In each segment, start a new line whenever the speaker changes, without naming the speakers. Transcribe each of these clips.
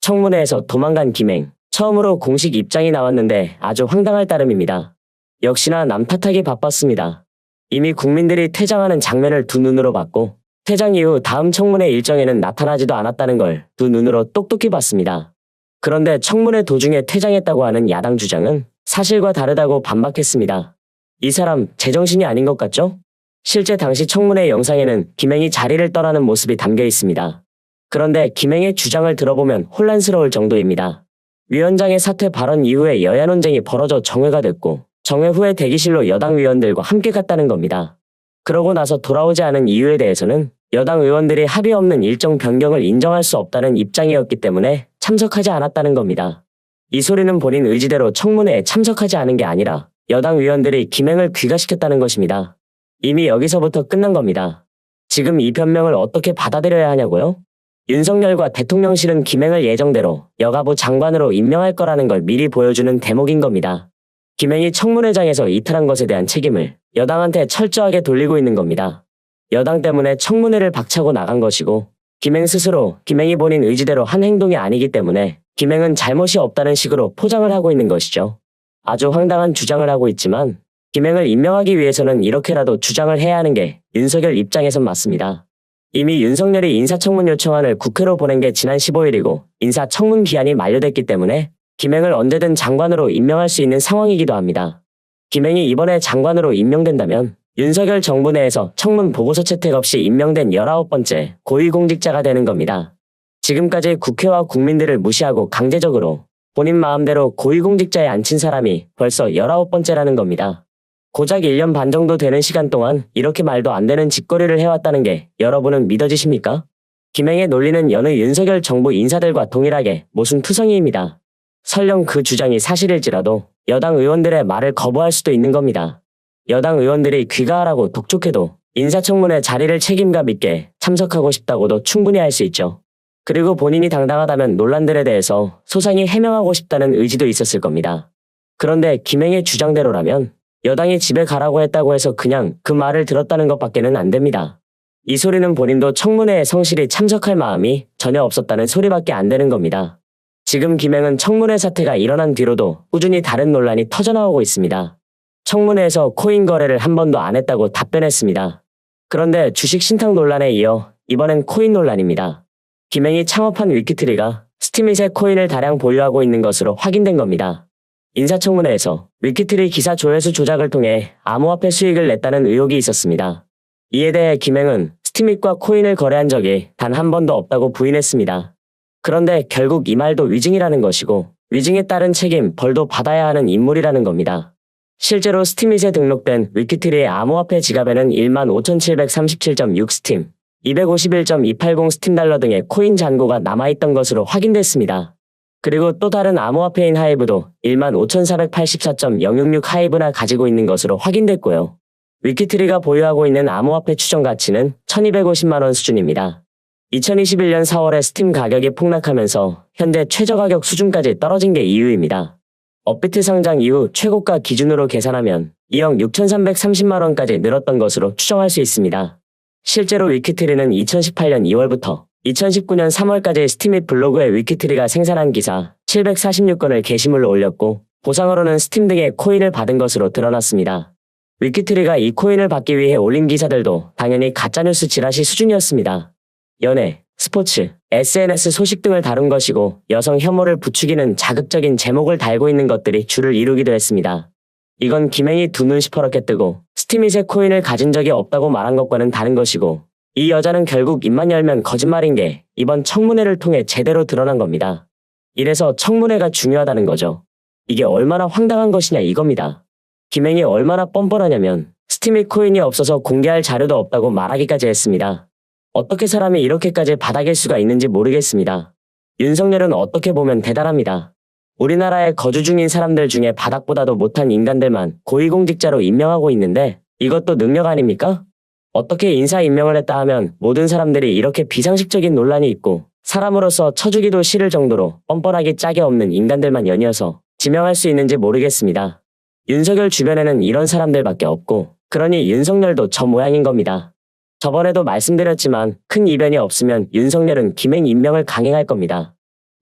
청문회에서 도망간 김행. 처음으로 공식 입장이 나왔는데 아주 황당할 따름입니다. 역시나 남 탓하기 바빴습니다. 이미 국민들이 퇴장하는 장면을 두 눈으로 봤고 퇴장 이후 다음 청문회 일정에는 나타나지도 않았다는 걸 두 눈으로 똑똑히 봤습니다. 그런데 청문회 도중에 퇴장했다고 하는 야당 주장은 사실과 다르다고 반박했습니다. 이 사람 제정신이 아닌 것 같죠? 실제 당시 청문회 영상에는 김행이 자리를 떠나는 모습이 담겨 있습니다. 그런데 김행의 주장을 들어보면 혼란스러울 정도입니다. 위원장의 사퇴 발언 이후에 여야 논쟁이 벌어져 정회가 됐고 정회 후에 대기실로 여당 의원들과 함께 갔다는 겁니다. 그러고 나서 돌아오지 않은 이유에 대해서는 여당 의원들이 합의 없는 일정 변경을 인정할 수 없다는 입장이었기 때문에 참석하지 않았다는 겁니다. 이 소리는 본인 의지대로 청문회에 참석하지 않은 게 아니라 여당 의원들이 김행을 귀가시켰다는 것입니다. 이미 여기서부터 끝난 겁니다. 지금 이 변명을 어떻게 받아들여야 하냐고요? 윤석열과 대통령실은 김행을 예정대로 여가부 장관으로 임명할 거라는 걸 미리 보여주는 대목인 겁니다. 김행이 청문회장에서 이탈한 것에 대한 책임을 여당한테 철저하게 돌리고 있는 겁니다. 여당 때문에 청문회를 박차고 나간 것이고 김행 스스로 김행이 본인 의지대로 한 행동이 아니기 때문에 김행은 잘못이 없다는 식으로 포장을 하고 있는 것이죠. 아주 황당한 주장을 하고 있지만 김행을 임명하기 위해서는 이렇게라도 주장을 해야 하는 게 윤석열 입장에선 맞습니다. 이미 윤석열이 인사청문 요청안을 국회로 보낸 게 지난 15일이고 인사청문 기한이 만료됐기 때문에 김행을 언제든 장관으로 임명할 수 있는 상황이기도 합니다. 김행이 이번에 장관으로 임명된다면 윤석열 정부 내에서 청문 보고서 채택 없이 임명된 19번째 고위공직자가 되는 겁니다. 지금까지 국회와 국민들을 무시하고 강제적으로 본인 마음대로 고위공직자에 앉힌 사람이 벌써 19번째라는 겁니다. 고작 1년 반 정도 되는 시간 동안 이렇게 말도 안 되는 짓거리를 해왔다는 게 여러분은 믿어지십니까? 김행의 논리는 여느 윤석열 정부 인사들과 동일하게 모순투성이입니다. 설령 그 주장이 사실일지라도 여당 의원들의 말을 거부할 수도 있는 겁니다. 여당 의원들이 귀가하라고 독촉해도 인사청문회 자리를 책임감 있게 참석하고 싶다고도 충분히 할 수 있죠. 그리고 본인이 당당하다면 논란들에 대해서 소상히 해명하고 싶다는 의지도 있었을 겁니다. 그런데 김행의 주장대로라면 여당이 집에 가라고 했다고 해서 그냥 그 말을 들었다는 것밖에는 안 됩니다. 이 소리는 본인도 청문회에 성실히 참석할 마음이 전혀 없었다는 소리밖에 안 되는 겁니다. 지금 김행은 청문회 사태가 일어난 뒤로도 꾸준히 다른 논란이 터져나오고 있습니다. 청문회에서 코인 거래를 한 번도 안 했다고 답변했습니다. 그런데 주식 신탁 논란에 이어 이번엔 코인 논란입니다. 김행이 창업한 위키트리가 스티밋의 코인을 다량 보유하고 있는 것으로 확인된 겁니다. 인사청문회에서 위키트리 기사 조회수 조작을 통해 암호화폐 수익을 냈다는 의혹이 있었습니다. 이에 대해 김행은 스티밋과 코인을 거래한 적이 단 한 번도 없다고 부인했습니다. 그런데 결국 이 말도 위증이라는 것이고 위증에 따른 책임, 벌도 받아야 하는 인물이라는 겁니다. 실제로 스티밋에 등록된 위키트리의 암호화폐 지갑에는 15,737.6 스팀, 251.280 스팀 달러 등의 코인 잔고가 남아있던 것으로 확인됐습니다. 그리고 또 다른 암호화폐인 하이브도 15,484.066 하이브나 가지고 있는 것으로 확인됐고요. 위키트리가 보유하고 있는 암호화폐 추정 가치는 1,250만원 수준입니다. 2021년 4월에 스팀 가격이 폭락하면서 현재 최저 가격 수준까지 떨어진 게 이유입니다. 업비트 상장 이후 최고가 기준으로 계산하면 2억 6,330만원까지 늘었던 것으로 추정할 수 있습니다. 실제로 위키트리는 2018년 2월부터 2019년 3월까지 스티밋 블로그에 위키트리가 생산한 기사 746건을 게시물로 올렸고 보상으로는 스팀 등의 코인을 받은 것으로 드러났습니다. 위키트리가 이 코인을 받기 위해 올린 기사들도 당연히 가짜뉴스 지라시 수준이었습니다. 연애, 스포츠, SNS 소식 등을 다룬 것이고 여성 혐오를 부추기는 자극적인 제목을 달고 있는 것들이 주를 이루기도 했습니다. 이건 김행이 두 눈 시퍼렇게 뜨고 스티밋의 코인을 가진 적이 없다고 말한 것과는 다른 것이고 이 여자는 결국 입만 열면 거짓말인 게 이번 청문회를 통해 제대로 드러난 겁니다. 이래서 청문회가 중요하다는 거죠. 이게 얼마나 황당한 것이냐 이겁니다. 김행이 얼마나 뻔뻔하냐면 스티밋 코인이 없어서 공개할 자료도 없다고 말하기까지 했습니다. 어떻게 사람이 이렇게까지 바닥일 수가 있는지 모르겠습니다. 윤석열은 어떻게 보면 대단합니다. 우리나라에 거주 중인 사람들 중에 바닥보다도 못한 인간들만 고위공직자로 임명하고 있는데 이것도 능력 아닙니까? 어떻게 인사 임명을 했다 하면 모든 사람들이 이렇게 비상식적인 논란이 있고 사람으로서 쳐주기도 싫을 정도로 뻔뻔하기 짝이 없는 인간들만 연이어서 지명할 수 있는지 모르겠습니다. 윤석열 주변에는 이런 사람들밖에 없고 그러니 윤석열도 저 모양인 겁니다. 저번에도 말씀드렸지만 큰 이변이 없으면 윤석열은 김행 임명을 강행할 겁니다.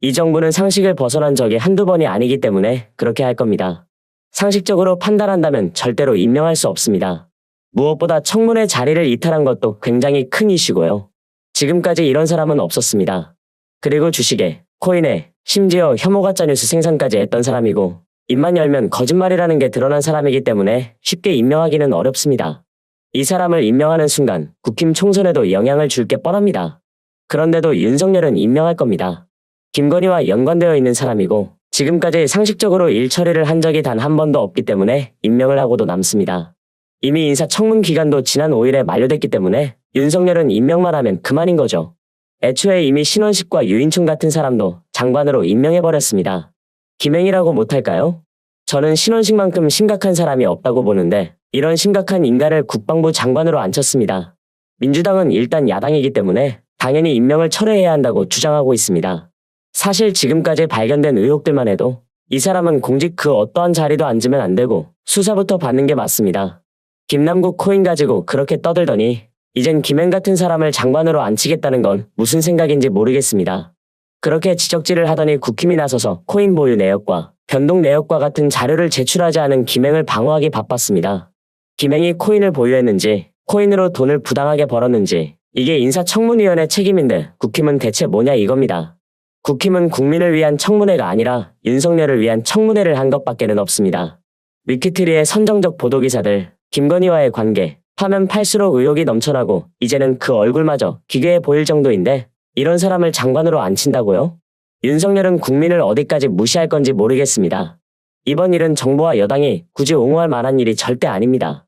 이 정부는 상식을 벗어난 적이 한두 번이 아니기 때문에 그렇게 할 겁니다. 상식적으로 판단한다면 절대로 임명할 수 없습니다. 무엇보다 청문회 자리를 이탈한 것도 굉장히 큰 이슈고요. 지금까지 이런 사람은 없었습니다. 그리고 주식에, 코인에, 심지어 혐오 가짜뉴스 생산까지 했던 사람이고 입만 열면 거짓말이라는 게 드러난 사람이기 때문에 쉽게 임명하기는 어렵습니다. 이 사람을 임명하는 순간 국힘 총선에도 영향을 줄 게 뻔합니다. 그런데도 윤석열은 임명할 겁니다. 김건희와 연관되어 있는 사람이고 지금까지 상식적으로 일 처리를 한 적이 단 한 번도 없기 때문에 임명을 하고도 남습니다. 이미 인사청문 기간도 지난 5일에 만료됐기 때문에 윤석열은 임명만 하면 그만인 거죠. 애초에 이미 신원식과 유인촌 같은 사람도 장관으로 임명해버렸습니다. 김행이라고 못할까요? 저는 신원식만큼 심각한 사람이 없다고 보는데 이런 심각한 인간을 국방부 장관으로 앉혔습니다. 민주당은 일단 야당이기 때문에 당연히 임명을 철회해야 한다고 주장하고 있습니다. 사실 지금까지 발견된 의혹들만 해도 이 사람은 공직 그 어떠한 자리도 앉으면 안 되고 수사부터 받는 게 맞습니다. 김남국 코인 가지고 그렇게 떠들더니 이젠 김행 같은 사람을 장관으로 앉히겠다는 건 무슨 생각인지 모르겠습니다. 그렇게 지적질을 하더니 국힘이 나서서 코인 보유 내역과 변동 내역과 같은 자료를 제출하지 않은 김행을 방어하기 바빴습니다. 김행이 코인을 보유했는지, 코인으로 돈을 부당하게 벌었는지, 이게 인사청문위원회 책임인데 국힘은 대체 뭐냐 이겁니다. 국힘은 국민을 위한 청문회가 아니라 윤석열을 위한 청문회를 한 것밖에는 없습니다. 위키트리의 선정적 보도기사들, 김건희와의 관계, 파면 팔수록 의혹이 넘쳐나고 이제는 그 얼굴마저 기괴해 보일 정도인데 이런 사람을 장관으로 앉힌다고요? 윤석열은 국민을 어디까지 무시할 건지 모르겠습니다. 이번 일은 정부와 여당이 굳이 옹호할 만한 일이 절대 아닙니다.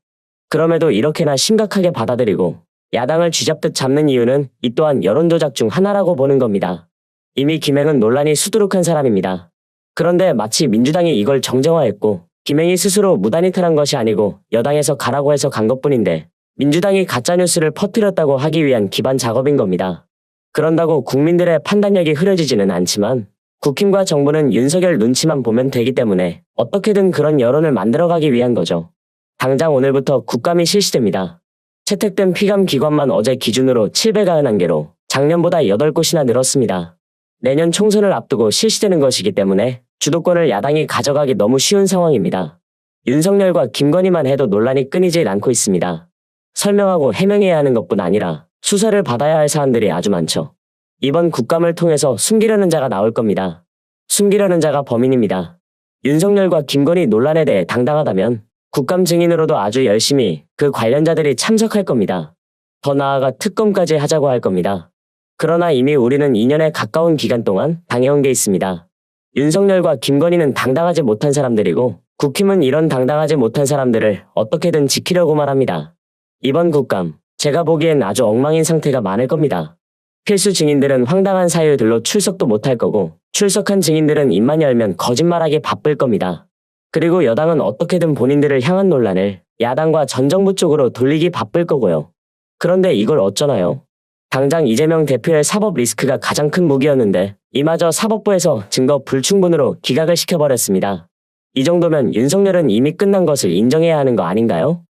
그럼에도 이렇게나 심각하게 받아들이고 야당을 쥐잡듯 잡는 이유는 이 또한 여론조작 중 하나라고 보는 겁니다. 이미 김행은 논란이 수두룩한 사람입니다. 그런데 마치 민주당이 이걸 정쟁화했고 김행이 스스로 무단이탈한 것이 아니고 여당에서 가라고 해서 간 것뿐인데 민주당이 가짜뉴스를 퍼뜨렸다고 하기 위한 기반 작업인 겁니다. 그런다고 국민들의 판단력이 흐려지지는 않지만 국힘과 정부는 윤석열 눈치만 보면 되기 때문에 어떻게든 그런 여론을 만들어가기 위한 거죠. 당장 오늘부터 국감이 실시됩니다. 채택된 피감 기관만 어제 기준으로 791개로 작년보다 8곳이나 늘었습니다. 내년 총선을 앞두고 실시되는 것이기 때문에 주도권을 야당이 가져가기 너무 쉬운 상황입니다. 윤석열과 김건희만 해도 논란이 끊이질 않고 있습니다. 설명하고 해명해야 하는 것뿐 아니라 수사를 받아야 할 사안들이 아주 많죠. 이번 국감을 통해서 숨기려는 자가 나올 겁니다. 숨기려는 자가 범인입니다. 윤석열과 김건희 논란에 대해 당당하다면 국감 증인으로도 아주 열심히 그 관련자들이 참석할 겁니다. 더 나아가 특검까지 하자고 할 겁니다. 그러나 이미 우리는 2년에 가까운 기간 동안 당해온 게 있습니다. 윤석열과 김건희는 당당하지 못한 사람들이고 국힘은 이런 당당하지 못한 사람들을 어떻게든 지키려고만 합니다. 이번 국감, 제가 보기엔 아주 엉망인 상태가 많을 겁니다. 필수 증인들은 황당한 사유들로 출석도 못할 거고 출석한 증인들은 입만 열면 거짓말하기 바쁠 겁니다. 그리고 여당은 어떻게든 본인들을 향한 논란을 야당과 전 정부 쪽으로 돌리기 바쁠 거고요. 그런데 이걸 어쩌나요? 당장 이재명 대표의 사법 리스크가 가장 큰 무기였는데 이마저 사법부에서 증거 불충분으로 기각을 시켜버렸습니다. 이 정도면 윤석열은 이미 끝난 것을 인정해야 하는 거 아닌가요?